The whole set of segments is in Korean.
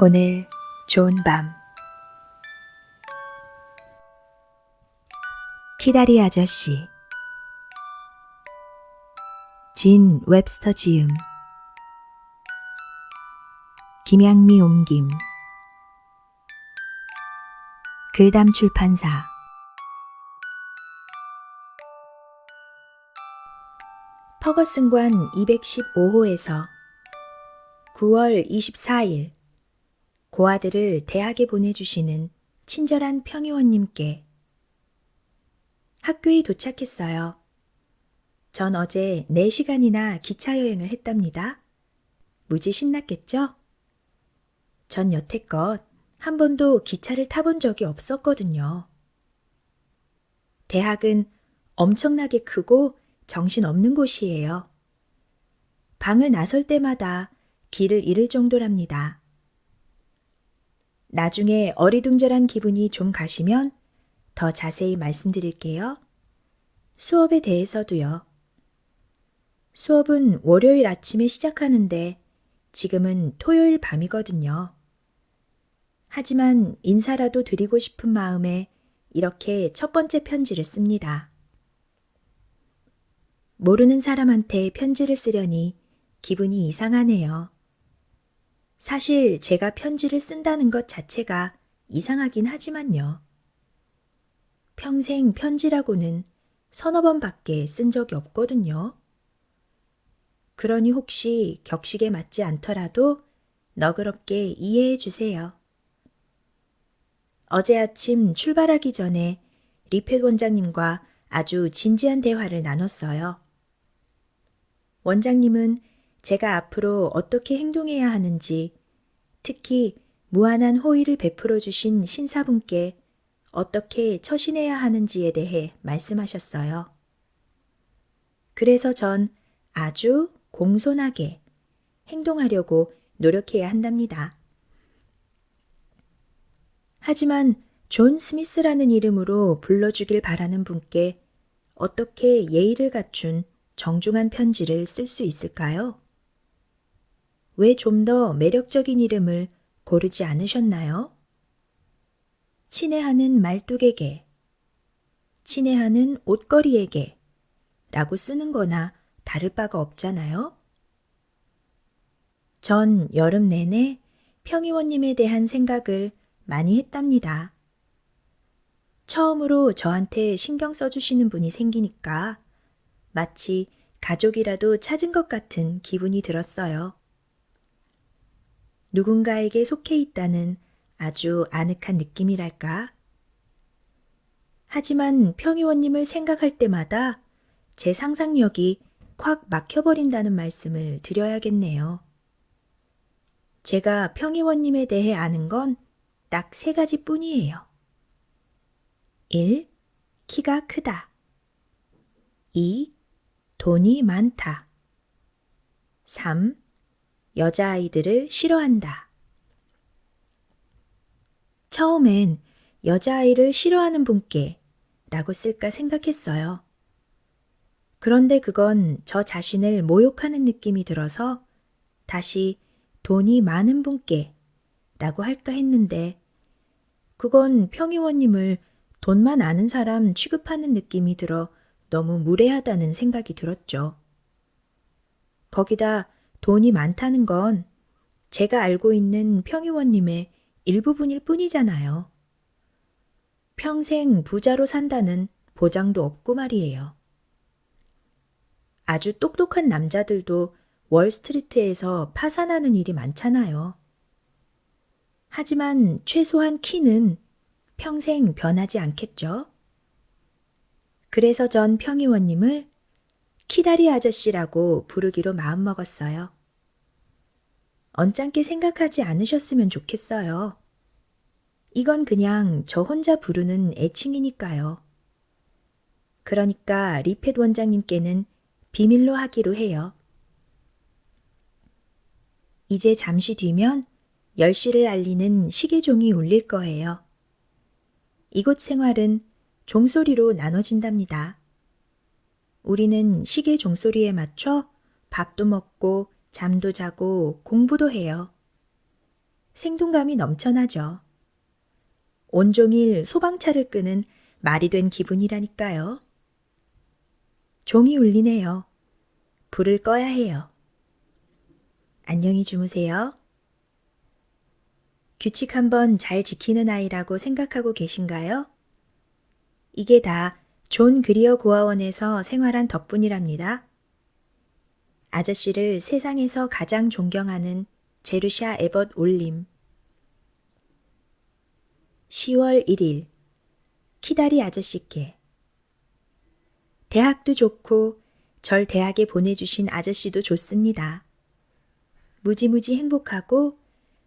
오늘 좋은 밤. 키다리 아저씨. 진 웹스터 지음. 김양미 옮김. 글담 출판사. 퍼거슨관 215호에서 9월 24일 고아들을 대학에 보내주시는 친절한 평의원님께. 학교에 도착했어요. 전 어제 4시간이나 기차 여행을 했답니다. 무지 신났겠죠? 전 여태껏 한 번도 기차를 타본 적이 없었거든요. 대학은 엄청나게 크고 정신없는 곳이에요. 방을 나설 때마다 길을 잃을 정도랍니다. 나중에 어리둥절한 기분이 좀 가시면 더 자세히 말씀드릴게요. 수업에 대해서도요. 수업은 월요일 아침에 시작하는데 지금은 토요일 밤이거든요. 하지만 인사라도 드리고 싶은 마음에 이렇게 첫 번째 편지를 씁니다. 모르는 사람한테 편지를 쓰려니 기분이 이상하네요. 사실 제가 편지를 쓴다는 것 자체가 이상하긴 하지만요. 평생 편지라고는 서너 번밖에 쓴 적이 없거든요. 그러니 혹시 격식에 맞지 않더라도 너그럽게 이해해 주세요. 어제 아침 출발하기 전에 리펫 원장님과 아주 진지한 대화를 나눴어요. 원장님은 제가 앞으로 어떻게 행동해야 하는지, 특히 무한한 호의를 베풀어 주신 신사분께 어떻게 처신해야 하는지에 대해 말씀하셨어요. 그래서 전 아주 공손하게 행동하려고 노력해야 한답니다. 하지만 존 스미스라는 이름으로 불러주길 바라는 분께 어떻게 예의를 갖춘 정중한 편지를 쓸 수 있을까요? 왜 좀 더 매력적인 이름을 고르지 않으셨나요? 친애하는 말뚝에게, 친애하는 옷걸이에게 라고 쓰는 거나 다를 바가 없잖아요? 전 여름 내내 평의원님에 대한 생각을 많이 했답니다. 처음으로 저한테 신경 써주시는 분이 생기니까 마치 가족이라도 찾은 것 같은 기분이 들었어요. 누군가에게 속해 있다는 아주 아늑한 느낌이랄까? 하지만 평의원님을 생각할 때마다 제 상상력이 콱 막혀버린다는 말씀을 드려야겠네요. 제가 평의원님에 대해 아는 건 딱 3가지 뿐이에요. 1. 키가 크다. 2. 돈이 많다. 3. 여자아이들을 싫어한다. 처음엔 여자아이를 싫어하는 분께 라고 쓸까 생각했어요. 그런데 그건 저 자신을 모욕하는 느낌이 들어서 다시 돈이 많은 분께 라고 할까 했는데 그건 평의원님을 돈만 아는 사람 취급하는 느낌이 들어 너무 무례하다는 생각이 들었죠. 거기다 돈이 많다는 건 제가 알고 있는 평의원님의 일부분일 뿐이잖아요. 평생 부자로 산다는 보장도 없고 말이에요. 아주 똑똑한 남자들도 월스트리트에서 파산하는 일이 많잖아요. 하지만 최소한 키는 평생 변하지 않겠죠? 그래서 전 평의원님을 키다리 아저씨라고 부르기로 마음먹었어요. 언짢게 생각하지 않으셨으면 좋겠어요. 이건 그냥 저 혼자 부르는 애칭이니까요. 그러니까 리펫 원장님께는 비밀로 하기로 해요. 이제 잠시 뒤면 10시를 알리는 시계종이 울릴 거예요. 이곳 생활은 종소리로 나눠진답니다. 우리는 시계 종소리에 맞춰 밥도 먹고 잠도 자고 공부도 해요. 생동감이 넘쳐나죠. 온종일 소방차를 끄는 말이 된 기분이라니까요. 종이 울리네요. 불을 꺼야 해요. 안녕히 주무세요. 규칙 한번 잘 지키는 아이라고 생각하고 계신가요? 이게 다 존 그리어 고아원에서 생활한 덕분이랍니다. 아저씨를 세상에서 가장 존경하는 제루샤 에벗 올림. 10월 1일 키다리 아저씨께. 대학도 좋고 절 대학에 보내주신 아저씨도 좋습니다. 무지무지 행복하고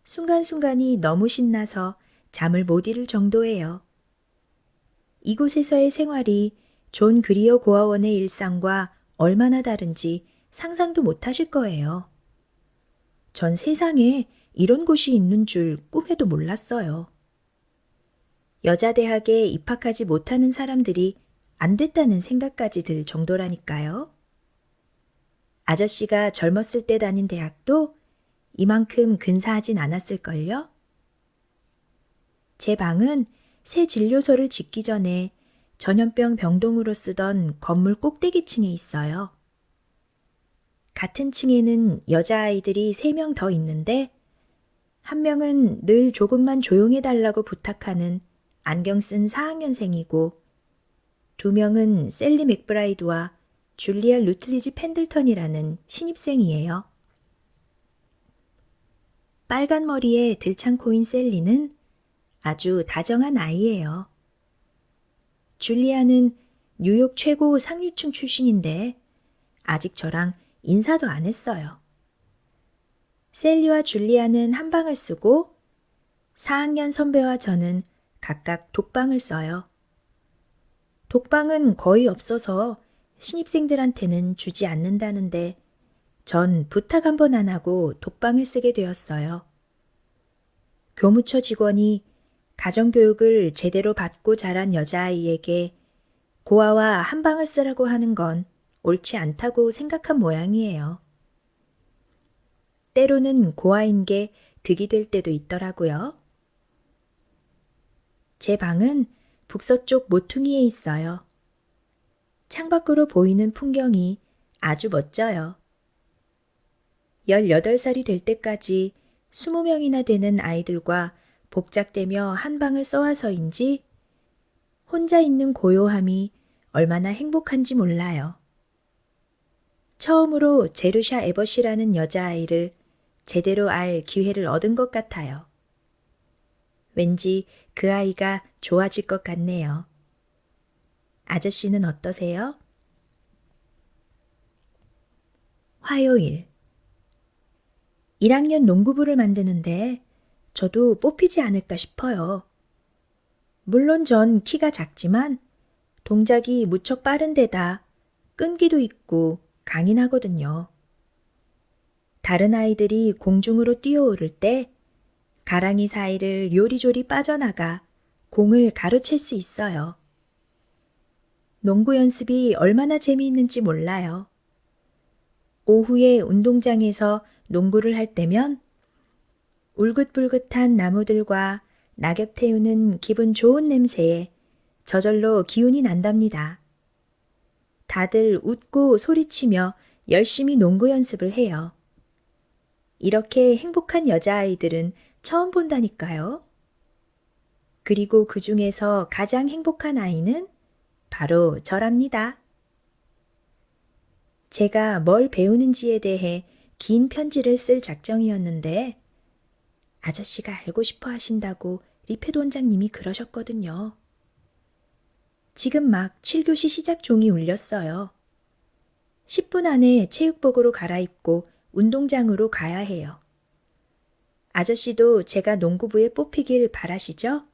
순간순간이 너무 신나서 잠을 못 이룰 정도예요. 이곳에서의 생활이 존 그리어 고아원의 일상과 얼마나 다른지 상상도 못 하실 거예요. 전 세상에 이런 곳이 있는 줄 꿈에도 몰랐어요. 여자 대학에 입학하지 못하는 사람들이 안 됐다는 생각까지 들 정도라니까요. 아저씨가 젊었을 때 다닌 대학도 이만큼 근사하진 않았을걸요? 제 방은 새 진료소를 짓기 전에 전염병 병동으로 쓰던 건물 꼭대기층에 있어요. 같은 층에는 여자아이들이 3명 더 있는데 한 명은 늘 조금만 조용해달라고 부탁하는 안경 쓴 4학년생이고 2명은 셀리 맥브라이드와 줄리아 루틀리지 펜들턴이라는 신입생이에요. 빨간 머리에 들창코인 셀리는 아주 다정한 아이예요. 줄리아는 뉴욕 최고 상류층 출신인데 아직 저랑 인사도 안 했어요. 셀리와 줄리아는 한 방을 쓰고 4학년 선배와 저는 각각 독방을 써요. 독방은 거의 없어서 신입생들한테는 주지 않는다는데 전 부탁 한 번 안 하고 독방을 쓰게 되었어요. 교무처 직원이 가정교육을 제대로 받고 자란 여자아이에게 고아와 한 방을 쓰라고 하는 건 옳지 않다고 생각한 모양이에요. 때로는 고아인 게 득이 될 때도 있더라고요. 제 방은 북서쪽 모퉁이에 있어요. 창밖으로 보이는 풍경이 아주 멋져요. 18살이 될 때까지 20명이나 되는 아이들과 복작대며 한 방을 써와서인지 혼자 있는 고요함이 얼마나 행복한지 몰라요. 처음으로 제루샤 에벗이라는 여자아이를 제대로 알 기회를 얻은 것 같아요. 왠지 그 아이가 좋아질 것 같네요. 아저씨는 어떠세요? 화요일 1학년 농구부를 만드는데 저도 뽑히지 않을까 싶어요. 물론 전 키가 작지만 동작이 무척 빠른 데다 끈기도 있고 강인하거든요. 다른 아이들이 공중으로 뛰어오를 때 가랑이 사이를 요리조리 빠져나가 공을 가로챌 수 있어요. 농구 연습이 얼마나 재미있는지 몰라요. 오후에 운동장에서 농구를 할 때면 울긋불긋한 나무들과 낙엽 태우는 기분 좋은 냄새에 저절로 기운이 난답니다. 다들 웃고 소리치며 열심히 농구 연습을 해요. 이렇게 행복한 여자아이들은 처음 본다니까요. 그리고 그 중에서 가장 행복한 아이는 바로 저랍니다. 제가 뭘 배우는지에 대해 긴 편지를 쓸 작정이었는데 아저씨가 알고 싶어 하신다고 리페도 원장님이 그러셨거든요. 지금 막 7교시 시작 종이 울렸어요. 10분 안에 체육복으로 갈아입고 운동장으로 가야 해요. 아저씨도 제가 농구부에 뽑히길 바라시죠?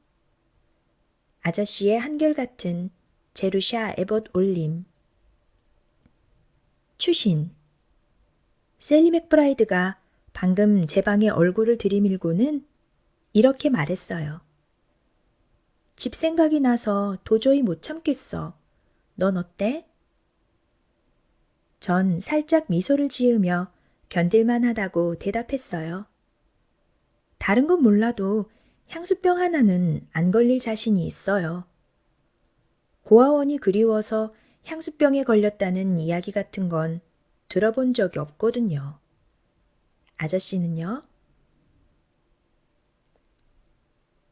아저씨의 한결같은 제루샤 에벗 올림. 추신. 셀리 맥브라이드가 방금 제 방에 얼굴을 들이밀고는 이렇게 말했어요. 집 생각이 나서 도저히 못 참겠어. 넌 어때? 전 살짝 미소를 지으며 견딜만 하다고 대답했어요. 다른 건 몰라도 향수병 하나는 안 걸릴 자신이 있어요. 고아원이 그리워서 향수병에 걸렸다는 이야기 같은 건 들어본 적이 없거든요. 아저씨는요?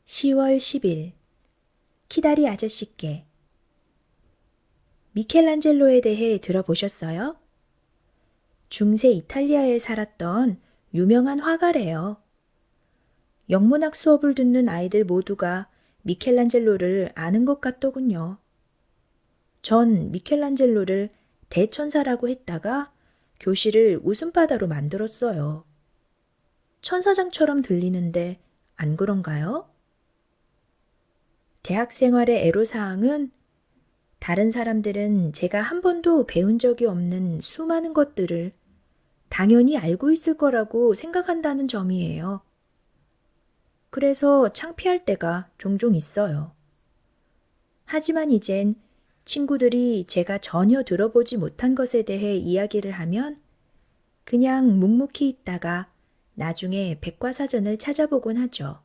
10월 10일 키다리 아저씨께 미켈란젤로에 대해 들어보셨어요? 중세 이탈리아에 살았던 유명한 화가래요. 영문학 수업을 듣는 아이들 모두가 미켈란젤로를 아는 것 같더군요. 전 미켈란젤로를 대천사라고 했다가 교실을 웃음바다로 만들었어요. 천사장처럼 들리는데 안 그런가요? 대학 생활의 애로사항은 다른 사람들은 제가 한 번도 배운 적이 없는 수많은 것들을 당연히 알고 있을 거라고 생각한다는 점이에요. 그래서 창피할 때가 종종 있어요. 하지만 이젠 친구들이 제가 전혀 들어보지 못한 것에 대해 이야기를 하면 그냥 묵묵히 있다가 나중에 백과사전을 찾아보곤 하죠.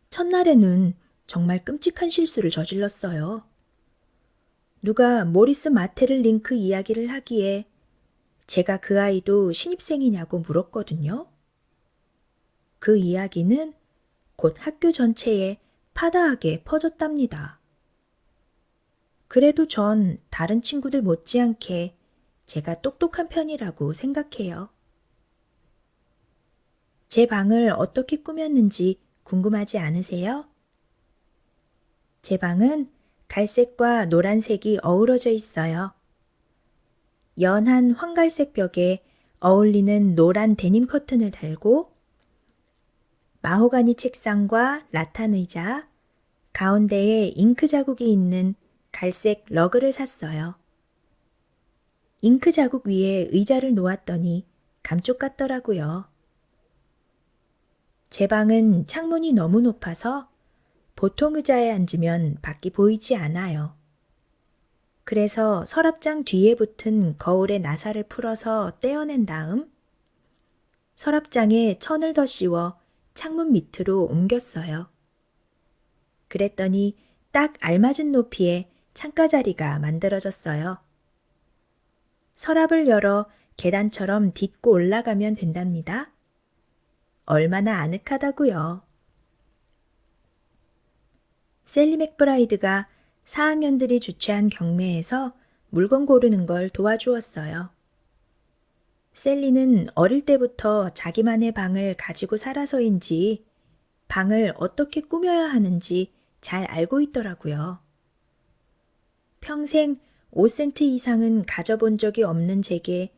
첫날에는 정말 끔찍한 실수를 저질렀어요. 누가 모리스 마테를 링크 이야기를 하기에 제가 그 아이도 신입생이냐고 물었거든요. 그 이야기는 곧 학교 전체에 파다하게 퍼졌답니다. 그래도 전 다른 친구들 못지않게 제가 똑똑한 편이라고 생각해요. 제 방을 어떻게 꾸몄는지 궁금하지 않으세요? 제 방은 갈색과 노란색이 어우러져 있어요. 연한 황갈색 벽에 어울리는 노란 데님 커튼을 달고 마호가니 책상과 라탄 의자, 가운데에 잉크 자국이 있는 갈색 러그를 샀어요. 잉크 자국 위에 의자를 놓았더니 감쪽 같더라고요. 제 방은 창문이 너무 높아서 보통 의자에 앉으면 밖이 보이지 않아요. 그래서 서랍장 뒤에 붙은 거울의 나사를 풀어서 떼어낸 다음 서랍장에 천을 더 씌워 창문 밑으로 옮겼어요. 그랬더니 딱 알맞은 높이의 창가 자리가 만들어졌어요. 서랍을 열어 계단처럼 딛고 올라가면 된답니다. 얼마나 아늑하다고요. 셀리 맥브라이드가 4학년들이 주최한 경매에서 물건 고르는 걸 도와주었어요. 셀리는 어릴 때부터 자기만의 방을 가지고 살아서인지 방을 어떻게 꾸며야 하는지 잘 알고 있더라고요. 평생 5센트 이상은 가져본 적이 없는 제게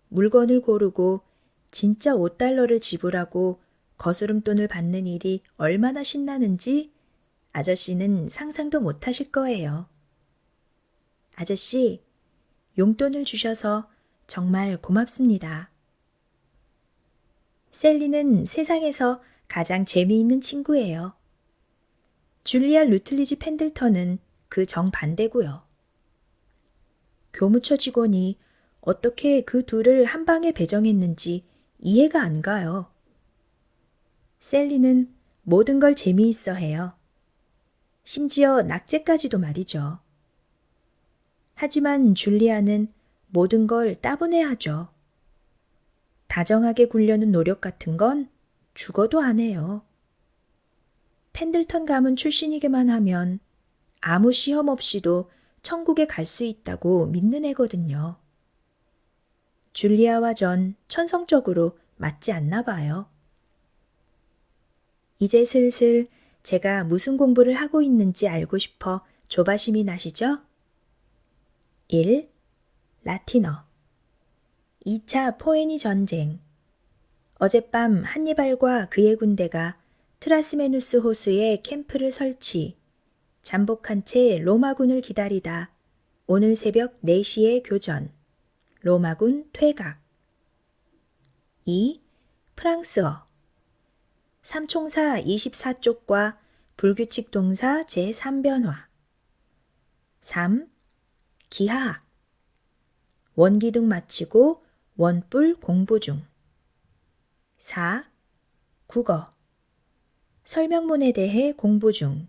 물건을 고르고 진짜 5달러를 지불하고 거스름돈을 받는 일이 얼마나 신나는지 아저씨는 상상도 못하실 거예요. 아저씨, 용돈을 주셔서 정말 고맙습니다. 셀리는 세상에서 가장 재미있는 친구예요. 줄리아 루틀리지 펜들턴은 그 정반대고요. 교무처 직원이 어떻게 그 둘을 한 방에 배정했는지 이해가 안 가요. 셀리는 모든 걸 재미있어 해요. 심지어 낙제까지도 말이죠. 하지만 줄리아는 모든 걸 따분해하죠. 다정하게 굴려는 노력 같은 건 죽어도 안 해요. 펜들턴 가문 출신이기만 하면 아무 시험 없이도 천국에 갈 수 있다고 믿는 애거든요. 줄리아와 전 천성적으로 맞지 않나 봐요. 이제 슬슬 제가 무슨 공부를 하고 있는지 알고 싶어 조바심이 나시죠? 1. 라틴어 2차 포에니 전쟁 어젯밤 한니발과 그의 군대가 트라시메누스 호수에 캠프를 설치, 잠복한 채 로마군을 기다리다 오늘 새벽 4시에 교전, 로마군 퇴각. 2. 프랑스어 삼총사 24쪽과 불규칙 동사 제3변화. 3. 기하학 원기둥 마치고 원뿔 공부 중. 4. 국어. 설명문에 대해 공부 중.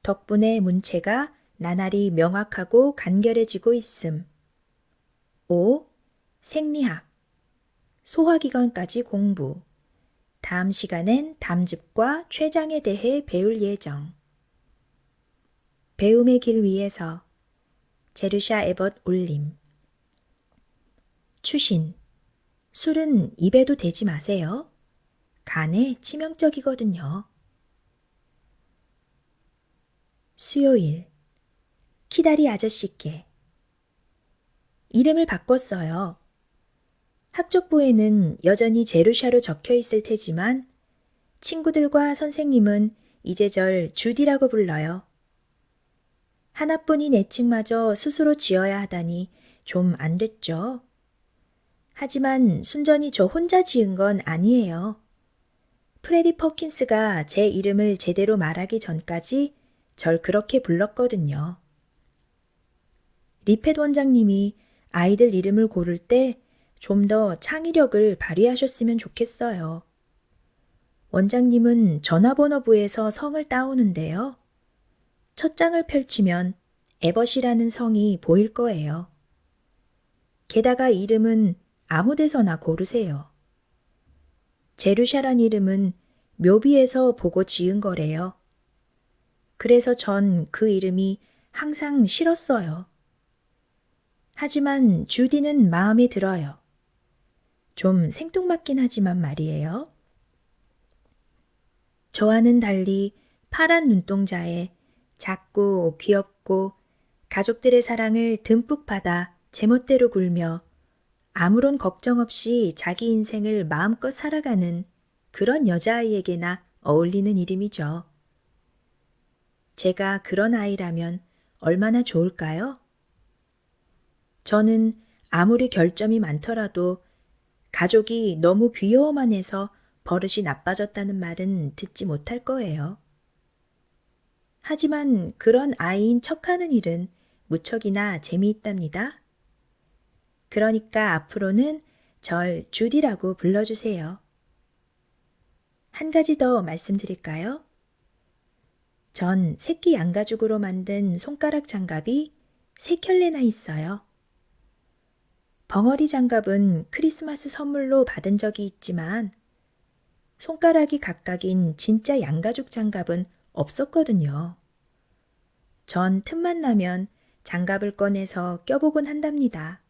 덕분에 문체가 나날이 명확하고 간결해지고 있음. 5. 생리학. 소화기관까지 공부. 다음 시간엔 담즙과 췌장에 대해 배울 예정. 배움의 길 위에서 제르샤 에벗 올림. 추신. 술은 입에도 대지 마세요. 간에 치명적이거든요. 수요일. 키다리 아저씨께. 이름을 바꿨어요. 학적부에는 여전히 제르샤로 적혀 있을 테지만 친구들과 선생님은 이제 절 주디라고 불러요. 하나뿐인 애칭마저 스스로 지어야 하다니 좀 안 됐죠. 하지만 순전히 저 혼자 지은 건 아니에요. 프레디 퍼킨스가 제 이름을 제대로 말하기 전까지 절 그렇게 불렀거든요. 리펫 원장님이 아이들 이름을 고를 때 좀 더 창의력을 발휘하셨으면 좋겠어요. 원장님은 전화번호부에서 성을 따오는데요. 첫 장을 펼치면 에벗이라는 성이 보일 거예요. 게다가 이름은 아무 데서나 고르세요. 제르샤란 이름은 묘비에서 보고 지은 거래요. 그래서 전 그 이름이 항상 싫었어요. 하지만 주디는 마음에 들어요. 좀 생뚱맞긴 하지만 말이에요. 저와는 달리 파란 눈동자에 작고 귀엽고 가족들의 사랑을 듬뿍 받아 제멋대로 굴며 아무런 걱정 없이 자기 인생을 마음껏 살아가는 그런 여자아이에게나 어울리는 이름이죠. 제가 그런 아이라면 얼마나 좋을까요? 저는 아무리 결점이 많더라도 가족이 너무 귀여워만 해서 버릇이 나빠졌다는 말은 듣지 못할 거예요. 하지만 그런 아이인 척하는 일은 무척이나 재미있답니다. 그러니까 앞으로는 절 주디라고 불러주세요. 한 가지 더 말씀드릴까요? 전 새끼 양가죽으로 만든 손가락 장갑이 3켤레나 있어요. 벙어리 장갑은 크리스마스 선물로 받은 적이 있지만 손가락이 각각인 진짜 양가죽 장갑은 없었거든요. 전 틈만 나면 장갑을 꺼내서 껴보곤 한답니다.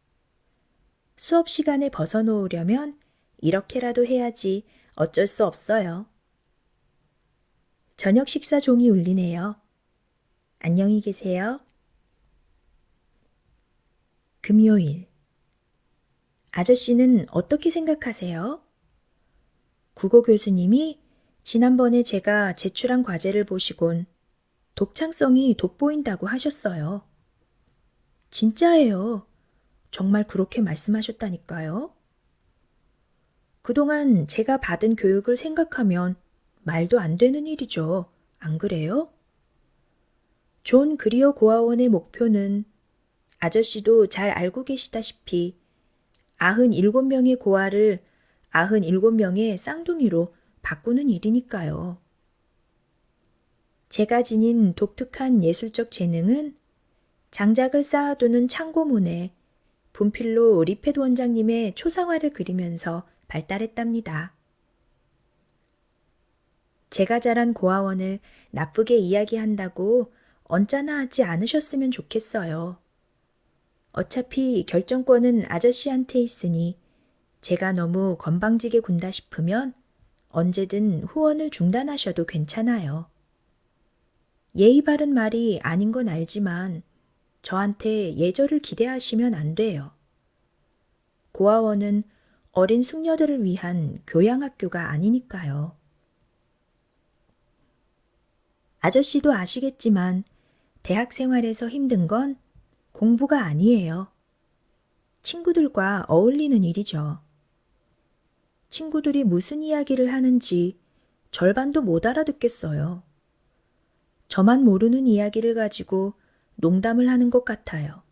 수업 시간에 벗어놓으려면 이렇게라도 해야지 어쩔 수 없어요. 저녁 식사 종이 울리네요. 안녕히 계세요. 금요일. 아저씨는 어떻게 생각하세요? 국어 교수님이 지난번에 제가 제출한 과제를 보시곤 독창성이 돋보인다고 하셨어요. 진짜예요. 정말 그렇게 말씀하셨다니까요. 그동안 제가 받은 교육을 생각하면 말도 안 되는 일이죠. 안 그래요? 존 그리어 고아원의 목표는 아저씨도 잘 알고 계시다시피 97명의 고아를 97명의 쌍둥이로 바꾸는 일이니까요. 제가 지닌 독특한 예술적 재능은 장작을 쌓아두는 창고문에 분필로 리펫 원장님의 초상화를 그리면서 발달했답니다. 제가 자란 고아원을 나쁘게 이야기한다고 언짢아 하지 않으셨으면 좋겠어요. 어차피 결정권은 아저씨한테 있으니 제가 너무 건방지게 군다 싶으면 언제든 후원을 중단하셔도 괜찮아요. 예의 바른 말이 아닌 건 알지만 저한테 예절을 기대하시면 안 돼요. 고아원은 어린 숙녀들을 위한 교양학교가 아니니까요. 아저씨도 아시겠지만 대학 생활에서 힘든 건 공부가 아니에요. 친구들과 어울리는 일이죠. 친구들이 무슨 이야기를 하는지 절반도 못 알아듣겠어요. 저만 모르는 이야기를 가지고 농담을 하는 것 같아요.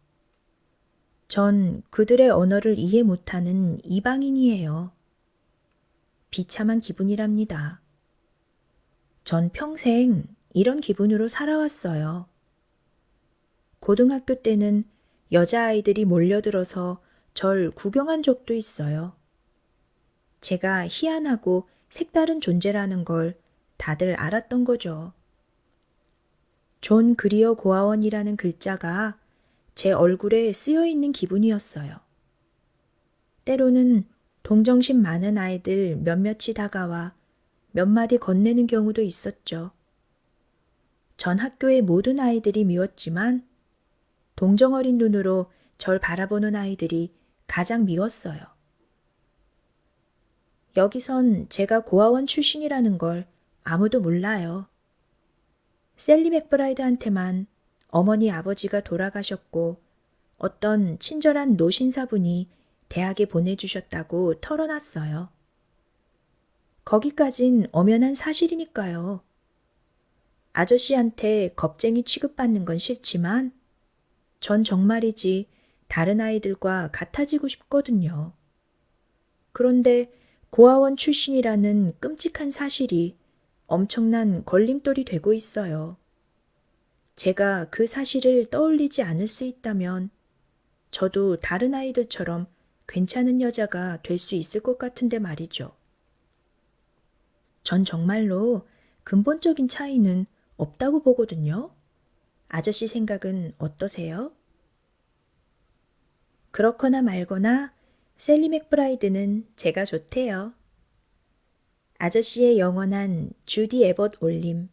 전 그들의 언어를 이해 못하는 이방인이에요. 비참한 기분이랍니다. 전 평생 이런 기분으로 살아왔어요. 고등학교 때는 여자아이들이 몰려들어서 절 구경한 적도 있어요. 제가 희한하고 색다른 존재라는 걸 다들 알았던 거죠. 존 그리어 고아원이라는 글자가 제 얼굴에 쓰여 있는 기분이었어요. 때로는 동정심 많은 아이들 몇몇이 다가와 몇 마디 건네는 경우도 있었죠. 전 학교의 모든 아이들이 미웠지만 동정어린 눈으로 절 바라보는 아이들이 가장 미웠어요. 여기선 제가 고아원 출신이라는 걸 아무도 몰라요. 셀리 맥브라이드한테만 어머니 아버지가 돌아가셨고 어떤 친절한 노신사분이 대학에 보내주셨다고 털어놨어요. 거기까진 엄연한 사실이니까요. 아저씨한테 겁쟁이 취급받는 건 싫지만 전 정말이지 다른 아이들과 같아지고 싶거든요. 그런데 고아원 출신이라는 끔찍한 사실이 엄청난 걸림돌이 되고 있어요. 제가 그 사실을 떠올리지 않을 수 있다면 저도 다른 아이들처럼 괜찮은 여자가 될 수 있을 것 같은데 말이죠. 전 정말로 근본적인 차이는 없다고 보거든요. 아저씨 생각은 어떠세요? 그렇거나 말거나 셀리 맥브라이드는 제가 좋대요. 아저씨의 영원한 주디 에벗 올림.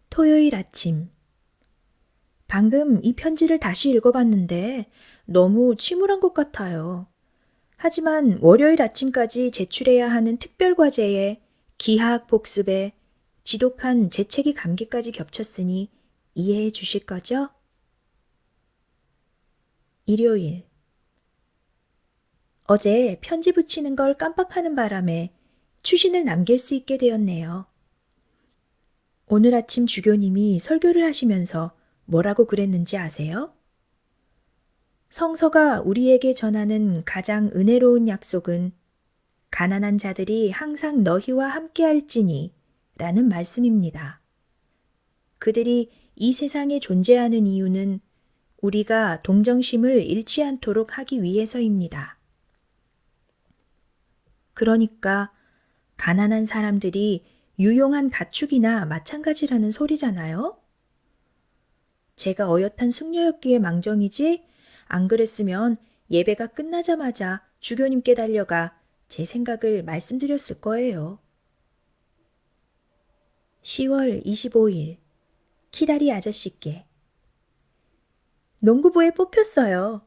토요일 아침. 방금 이 편지를 다시 읽어봤는데 너무 침울한 것 같아요. 하지만 월요일 아침까지 제출해야 하는 특별 과제에 기하학 복습에 지독한 재채기 감기까지 겹쳤으니 이해해 주실 거죠? 일요일. 어제 편지 붙이는 걸 깜빡하는 바람에 추신을 남길 수 있게 되었네요. 오늘 아침 주교님이 설교를 하시면서 뭐라고 그랬는지 아세요? 성서가 우리에게 전하는 가장 은혜로운 약속은 가난한 자들이 항상 너희와 함께할지니 라는 말씀입니다. 그들이 이 세상에 존재하는 이유는 우리가 동정심을 잃지 않도록 하기 위해서입니다. 그러니까 가난한 사람들이 유용한 가축이나 마찬가지라는 소리잖아요? 제가 어엿한 숙녀였기에 망정이지 안 그랬으면 예배가 끝나자마자 주교님께 달려가 제 생각을 말씀드렸을 거예요. 10월 25일 키다리 아저씨께 농구부에 뽑혔어요.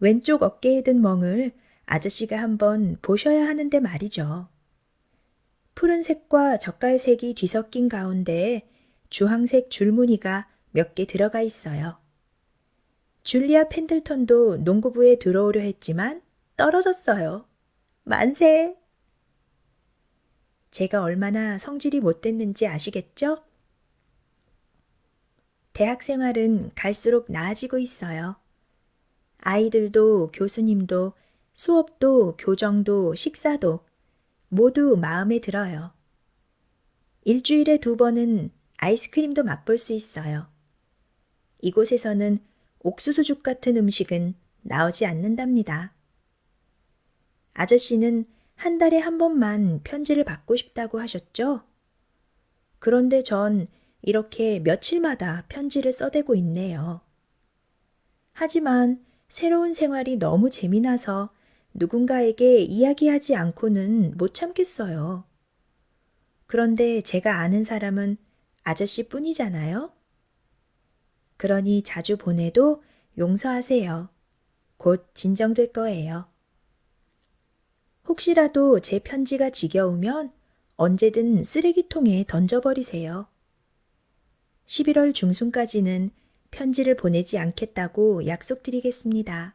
왼쪽 어깨에 든 멍을 아저씨가 한번 보셔야 하는데 말이죠. 푸른색과 젓갈색이 뒤섞인 가운데에 주황색 줄무늬가 몇 개 들어가 있어요. 줄리아 펜들턴도 농구부에 들어오려 했지만 떨어졌어요. 만세! 제가 얼마나 성질이 못됐는지 아시겠죠? 대학 생활은 갈수록 나아지고 있어요. 아이들도 교수님도 수업도 교정도 식사도 모두 마음에 들어요. 일주일에 2번은 아이스크림도 맛볼 수 있어요. 이곳에서는 옥수수죽 같은 음식은 나오지 않는답니다. 아저씨는 한 달에 한 번만 편지를 받고 싶다고 하셨죠? 그런데 전 이렇게 며칠마다 편지를 써대고 있네요. 하지만 새로운 생활이 너무 재미나서 누군가에게 이야기하지 않고는 못 참겠어요. 그런데 제가 아는 사람은 아저씨뿐이잖아요. 그러니 자주 보내도 용서하세요. 곧 진정될 거예요. 혹시라도 제 편지가 지겨우면 언제든 쓰레기통에 던져버리세요. 11월 중순까지는 편지를 보내지 않겠다고 약속드리겠습니다.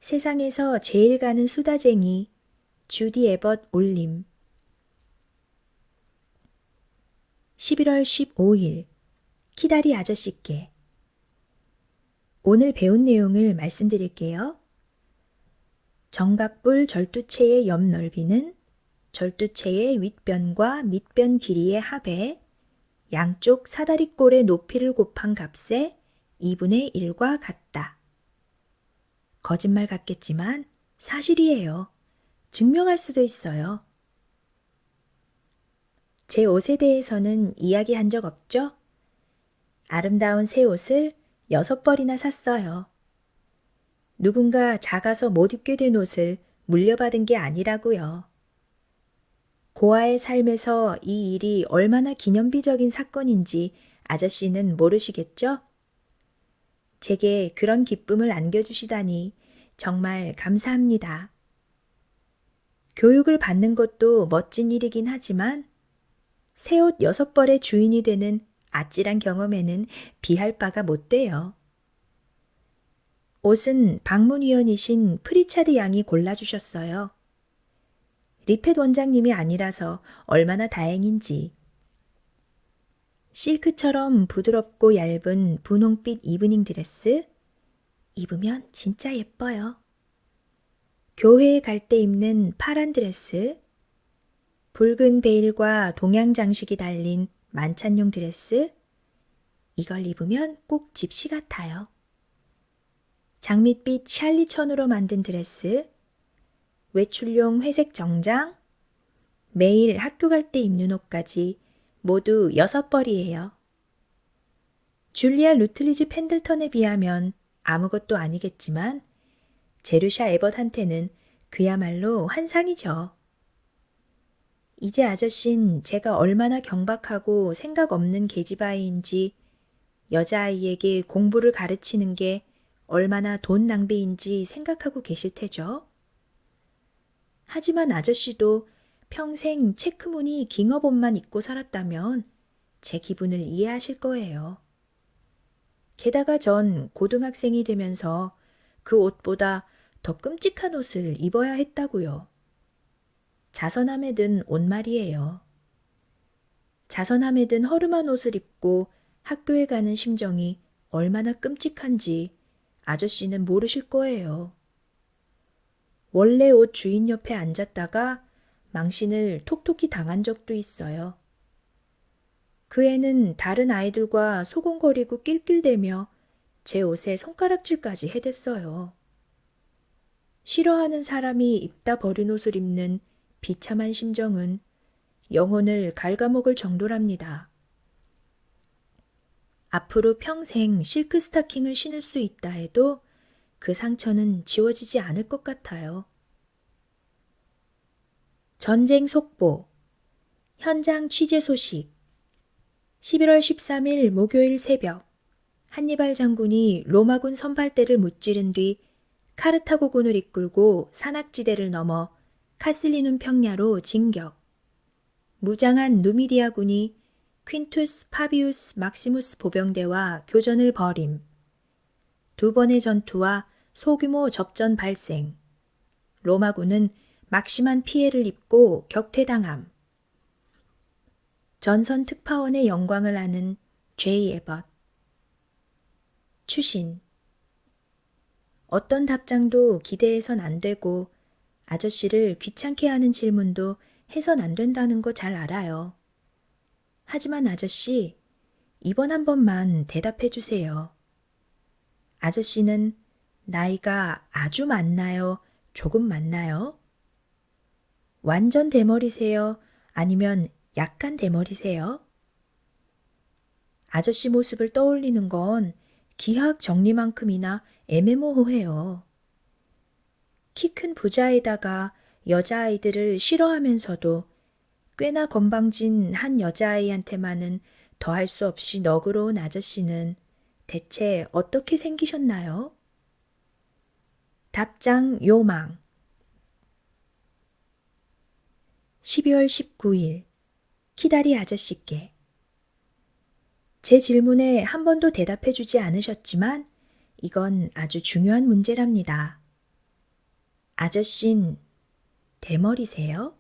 세상에서 제일 가는 수다쟁이 주디 에벗 올림. 11월 15일 키다리 아저씨께 오늘 배운 내용을 말씀드릴게요. 정각불 절두체의 옆 넓이는 절두체의 윗변과 밑변 길이의 합에 양쪽 사다리꼴의 높이를 곱한 값의 2분의 1과 같다. 거짓말 같겠지만 사실이에요. 증명할 수도 있어요. 제 옷에 대해서는 이야기한 적 없죠? 아름다운 새 옷을 6벌이나 샀어요. 누군가 작아서 못 입게 된 옷을 물려받은 게 아니라고요. 고아의 삶에서 이 일이 얼마나 기념비적인 사건인지 아저씨는 모르시겠죠? 제게 그런 기쁨을 안겨주시다니 정말 감사합니다. 교육을 받는 것도 멋진 일이긴 하지만 새 옷 6벌의 주인이 되는 아찔한 경험에는 비할 바가 못 돼요. 옷은 방문위원이신 프리차드 양이 골라주셨어요. 리펫 원장님이 아니라서 얼마나 다행인지. 실크처럼 부드럽고 얇은 분홍빛 이브닝 드레스, 입으면 진짜 예뻐요. 교회에 갈 때 입는 파란 드레스, 붉은 베일과 동양 장식이 달린 만찬용 드레스, 이걸 입으면 꼭 집시 같아요. 장밋빛 샬리천으로 만든 드레스, 외출용 회색 정장, 매일 학교 갈 때 입는 옷까지 모두 6벌이에요. 줄리아 루틀리지 펜들턴에 비하면 아무것도 아니겠지만 제루샤 에벗한테는 그야말로 환상이죠. 이제 아저씨는 제가 얼마나 경박하고 생각 없는 계집아이인지, 여자아이에게 공부를 가르치는 게 얼마나 돈 낭비인지 생각하고 계실 테죠. 하지만 아저씨도 평생 체크무늬 깅어봇만 입고 살았다면 제 기분을 이해하실 거예요. 게다가 전 고등학생이 되면서 그 옷보다 더 끔찍한 옷을 입어야 했다고요. 자선함에 든 옷 말이에요. 자선함에 든 허름한 옷을 입고 학교에 가는 심정이 얼마나 끔찍한지 아저씨는 모르실 거예요. 원래 옷 주인 옆에 앉았다가 망신을 톡톡히 당한 적도 있어요. 그 애는 다른 아이들과 소곤거리고 낄낄대며 제 옷에 손가락질까지 해댔어요. 싫어하는 사람이 입다 버린 옷을 입는 비참한 심정은 영혼을 갉아먹을 정도랍니다. 앞으로 평생 실크 스타킹을 신을 수 있다 해도 그 상처는 지워지지 않을 것 같아요. 전쟁 속보, 현장 취재 소식. 11월 13일 목요일 새벽, 한니발 장군이 로마군 선발대를 무찌른 뒤 카르타고군을 이끌고 산악지대를 넘어 카슬리눔 평야로 진격. 무장한 누미디아군이 퀸투스 파비우스 막시무스 보병대와 교전을 벌임. 2번의 전투와 소규모 접전 발생. 로마군은 막심한 피해를 입고 격퇴당함. 전선 특파원의 영광을 아는 J. 에벗. 추신. 어떤 답장도 기대해선 안 되고 아저씨를 귀찮게 하는 질문도 해선 안 된다는 거 잘 알아요. 하지만 아저씨, 이번 한 번만 대답해 주세요. 아저씨는 나이가 아주 많나요? 조금 많나요? 완전 대머리세요? 아니면 약간 대머리세요? 아저씨 모습을 떠올리는 건 기하학 정리만큼이나 애매모호해요. 키 큰 부자에다가 여자아이들을 싫어하면서도 꽤나 건방진 한 여자아이한테만은 더할 수 없이 너그러운 아저씨는 대체 어떻게 생기셨나요? 답장 요망. 12월 19일 키다리 아저씨께. 제 질문에 한 번도 대답해 주지 않으셨지만 이건 아주 중요한 문제랍니다. 아저씨는 대머리세요?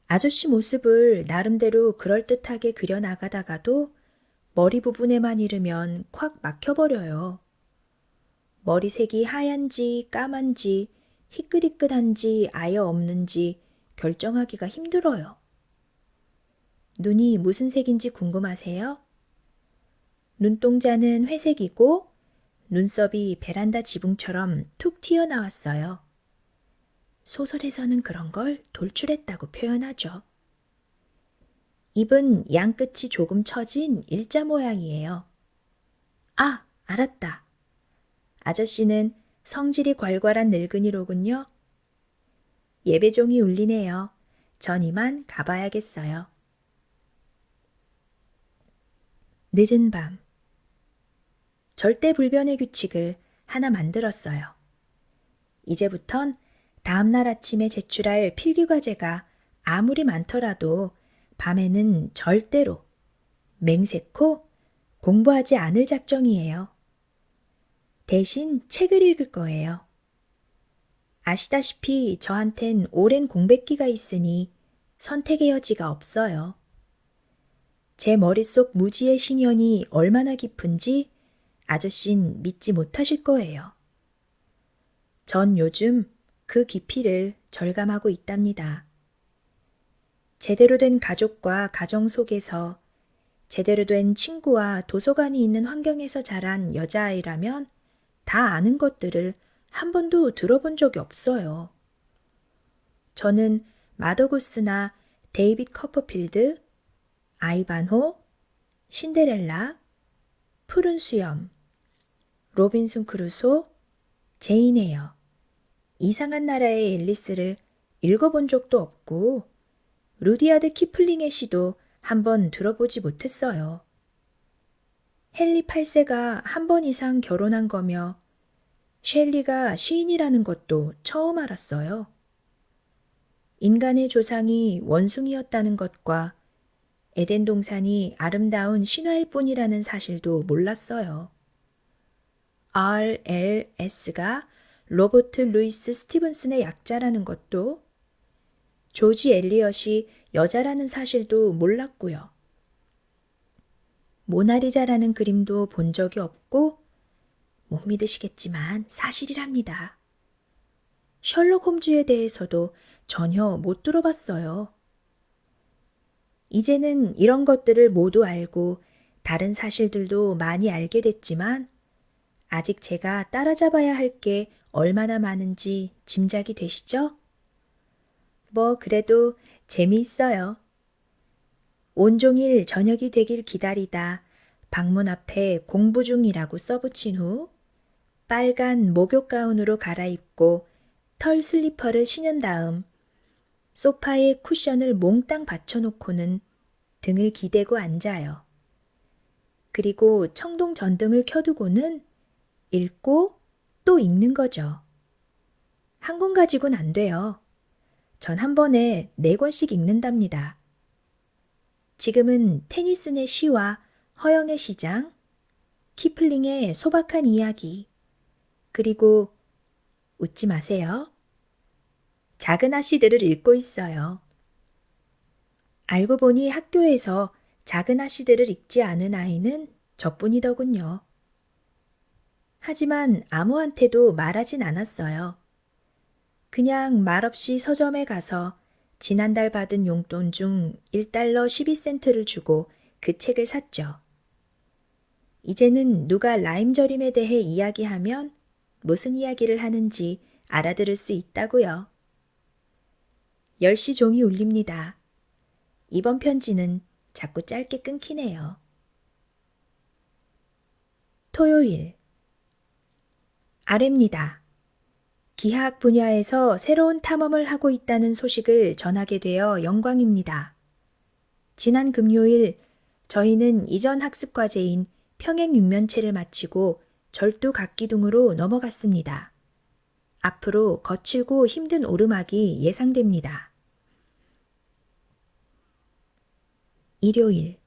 아저씨 모습을 나름대로 그럴듯하게 그려나가다가도 머리 부분에만 이르면 콱 막혀버려요. 머리색이 하얀지 까만지 희끗희끗한지 아예 없는지 결정하기가 힘들어요. 눈이 무슨 색인지 궁금하세요? 눈동자는 회색이고 눈썹이 베란다 지붕처럼 툭 튀어나왔어요. 소설에서는 그런 걸 돌출했다고 표현하죠. 입은 양끝이 조금 처진 일자 모양이에요. 아, 알았다. 아저씨는 성질이 괄괄한 늙은이로군요. 예배종이 울리네요. 전 이만 가봐야겠어요. 늦은 밤. 절대불변의 규칙을 하나 만들었어요. 이제부턴 다음날 아침에 제출할 필기과제가 아무리 많더라도 밤에는 절대로 맹세코 공부하지 않을 작정이에요. 대신 책을 읽을 거예요. 아시다시피 저한텐 오랜 공백기가 있으니 선택의 여지가 없어요. 제 머릿속 무지의 신연이 얼마나 깊은지 아저씨는 믿지 못하실 거예요. 전 요즘 그 깊이를 절감하고 있답니다. 제대로 된 가족과 가정 속에서 제대로 된 친구와 도서관이 있는 환경에서 자란 여자아이라면 다 아는 것들을 한 번도 들어본 적이 없어요. 저는 마더구스나 데이빗 커퍼필드, 아이반호, 신데렐라, 푸른 수염, 로빈슨 크루소, 제인 에어, 이상한 나라의 앨리스를 읽어본 적도 없고 루디아드 키플링의 시도 한번 들어보지 못했어요. 헨리 8세가 한 번 이상 결혼한 거며 셸리가 시인이라는 것도 처음 알았어요. 인간의 조상이 원숭이였다는 것과 에덴 동산이 아름다운 신화일 뿐이라는 사실도 몰랐어요. RLS가 로버트 루이스 스티븐슨의 약자라는 것도, 조지 엘리엇이 여자라는 사실도 몰랐고요. 모나리자라는 그림도 본 적이 없고 못 믿으시겠지만 사실이랍니다. 셜록 홈즈에 대해서도 전혀 못 들어봤어요. 이제는 이런 것들을 모두 알고 다른 사실들도 많이 알게 됐지만 아직 제가 따라잡아야 할 게 얼마나 많은지 짐작이 되시죠? 뭐 그래도 재미있어요. 온종일 저녁이 되길 기다리다 방문 앞에 공부 중이라고 써붙인 후 빨간 목욕 가운으로 갈아입고 털 슬리퍼를 신은 다음 소파에 쿠션을 몽땅 받쳐놓고는 등을 기대고 앉아요. 그리고 청동 전등을 켜두고는 읽고 또 읽는 거죠. 한 권 가지고는 안 돼요. 전 한 번에 4권씩 읽는답니다. 지금은 테니슨의 시와 허영의 시장, 키플링의 소박한 이야기, 그리고 웃지 마세요. 작은 아씨들을 읽고 있어요. 알고 보니 학교에서 작은 아씨들을 읽지 않은 아이는 저뿐이더군요. 하지만 아무한테도 말하진 않았어요. 그냥 말없이 서점에 가서 지난달 받은 용돈 중 $1 12센트를 주고 그 책을 샀죠. 이제는 누가 라임 절임에 대해 이야기하면 무슨 이야기를 하는지 알아들을 수 있다고요. 10시 종이 울립니다. 이번 편지는 자꾸 짧게 끊기네요. 토요일. 아래입니다. 기하학 분야에서 새로운 탐험을 하고 있다는 소식을 전하게 되어 영광입니다. 지난 금요일 저희는 이전 학습 과제인 평행 육면체를 마치고 절두 각기둥으로 넘어갔습니다. 앞으로 거칠고 힘든 오르막이 예상됩니다. 일요일.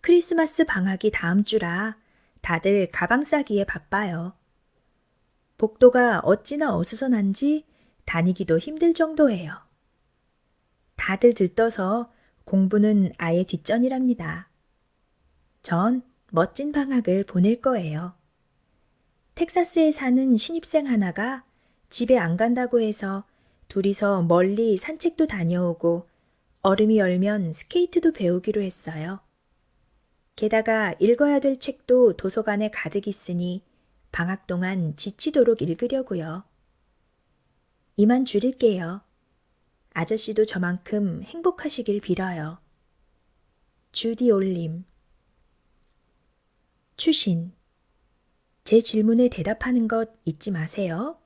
크리스마스 방학이 다음 주라 다들 가방 싸기에 바빠요. 복도가 어찌나 어수선한지 다니기도 힘들 정도예요. 다들 들떠서 공부는 아예 뒷전이랍니다. 전 멋진 방학을 보낼 거예요. 텍사스에 사는 신입생 하나가 집에 안 간다고 해서 둘이서 멀리 산책도 다녀오고 얼음이 얼면 스케이트도 배우기로 했어요. 게다가 읽어야 될 책도 도서관에 가득 있으니 방학 동안 지치도록 읽으려고요. 이만 줄일게요. 아저씨도 저만큼 행복하시길 빌어요. 주디 올림. 추신. 제 질문에 대답하는 것 잊지 마세요.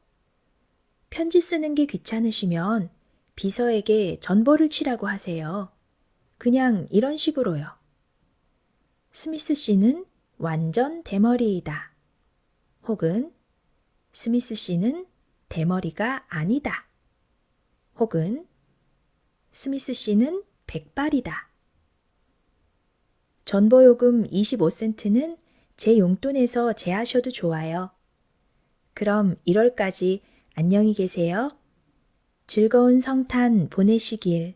편지 쓰는 게 귀찮으시면 비서에게 전보를 치라고 하세요. 그냥 이런 식으로요. 스미스 씨는 완전 대머리이다. 혹은 스미스 씨는 대머리가 아니다. 혹은 스미스 씨는 백발이다. 전보요금 25센트는 제 용돈에서 제하셔도 좋아요. 그럼 1월까지 안녕히 계세요. 즐거운 성탄 보내시길.